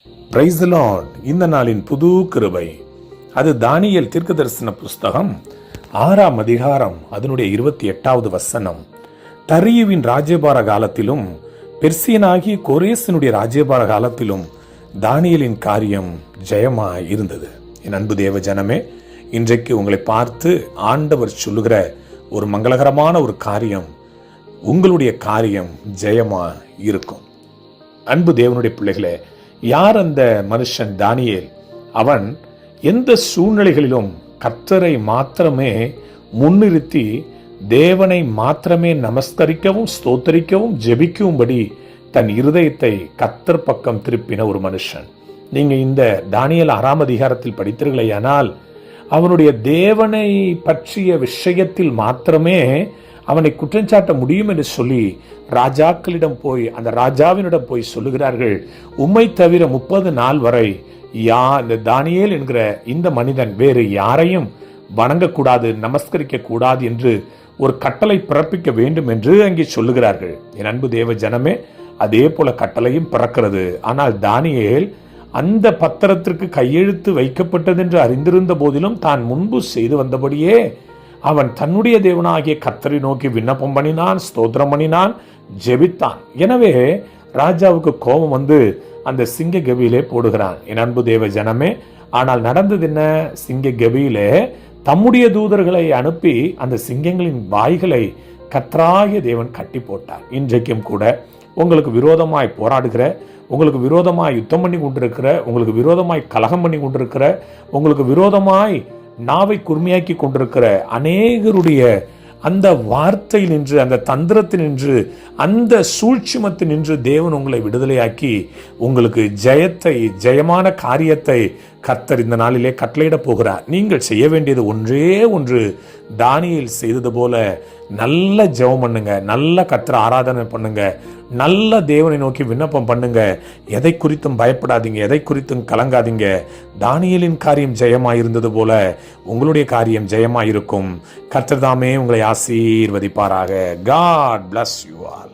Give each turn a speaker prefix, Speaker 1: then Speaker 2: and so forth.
Speaker 1: Praise the Lord. இந்த நாளின் புது கிருபை அது தானியேல் தீர்க்கதரிசன புஸ்தகம் 6ஆம் அதிகாரம் அதனுடைய 28வது வசனம். தரியுவின் ராஜ்யபார காலத்திலும் பெர்சியனாகிய கோரேசினுடைய ராஜ்யபார காலத்திலும் தானியேலின் காரியம் ஜெயமாய் இருந்தது. என் அன்பு தேவ ஜனமே, இன்றைக்கு உங்களை பார்த்து ஆண்டவர் சொல்லுகிற ஒரு மங்களகரமான ஒரு காரியம், உங்களுடைய காரியம் ஜெயமா இருக்கும். அன்பு தேவனுடைய பிள்ளைகளே, யார் அந்த மனுஷன் தானியேல்? அவன் எந்த சூழ்நிலைகளிலும் கர்த்தரை மாத்திரமே முன்னிறுத்தி தேவனை மாத்திரமே நமஸ்கரிக்கவும் ஸ்தோத்தரிக்கவும் ஜெபிக்கும்படி தன் இருதயத்தை கர்த்தர் பக்கம் திருப்பின ஒரு மனுஷன். நீங்க இந்த தானியேல் 6ஆம் அதிகாரத்தில் படித்தீர்களேயானால், அவனுடைய தேவனை பற்றிய விஷயத்தில் மாத்திரமே அவனை குற்றஞ்சாட்ட முடியும் என்று சொல்லி ராஜாக்களிடம் போய், அந்த ராஜாவினிடம் போய் சொல்லுகிறார்கள், உம்மை தவிர 30 நாள் வரை இந்த தானியேல் என்கிற இந்த மனிதன் வேறு யாரையும் வணங்கக்கூடாது, நமஸ்கரிக்க கூடாது என்று ஒரு கட்டளை பிறப்பிக்க வேண்டும் என்று அங்கே சொல்லுகிறார்கள். என் அன்பு தேவ ஜனமே, அதே போல கட்டளையும் பிறக்கிறது. ஆனால் தானியேல் அந்த பத்திரத்திற்கு கையெழுத்து வைக்கப்பட்டது என்று அறிந்திருந்த போதிலும் தான் முன்பு செய்து வந்தபடியே அவன் தன்னுடைய தேவனாகிய கர்த்தரை நோக்கி விண்ணப்பம் பண்ணினான், ஸ்தோத்திரம் பண்ணினான், ஜெபித்தான். எனவே ராஜாவுக்கு கோபம் வந்து அந்த சிங்க கபியிலே போடுகிறான். என் அன்பு தேவ ஜனமே, ஆனால் நடந்தது என்ன? சிங்க கபியிலே தம்முடைய தூதர்களை அனுப்பி அந்த சிங்கங்களின் வாய்களை கர்த்தராகிய தேவன் கட்டி போட்டார். இன்றைக்கும் கூட உங்களுக்கு விரோதமாய் போராடுகிற, உங்களுக்கு விரோதமாய் யுத்தம் பண்ணி கொண்டிருக்கிற, உங்களுக்கு விரோதமாய் கலகம் பண்ணி கொண்டிருக்கிற, உங்களுக்கு விரோதமாய் நாவை குர்மையாக்கி கொண்டிருக்கிற அநேகருடைய அந்த வார்த்தை நின்று, அந்த தந்திரத்தில் நின்று, அந்த சூழ்ச்சிமத்தில் நின்று தேவன் உங்களை விடுதலையாக்கி உங்களுக்கு ஜெயத்தை, ஜெயமான காரியத்தை கர்த்தர் இந்த நாளிலே கட்டளையிட போகிறார். நீங்கள் செய்ய வேண்டியது ஒன்றே ஒன்று, தானியேல் செய்தது போல நல்ல ஜெபம் பண்ணுங்க, நல்ல கர்த்தர் ஆராதனை பண்ணுங்க, நல்ல தேவனை நோக்கி விண்ணப்பம் பண்ணுங்க. எதை குறித்தும் பயப்படாதீங்க, எதை குறித்தும் கலங்காதீங்க. தானியேலின் காரியம் ஜெயமாயிருந்தது போல உங்களுடைய காரியம் ஜெயமாயிருக்கும். கர்த்தர் தாமே உங்களை ஆசீர்வதிப்பாராக. God bless you all.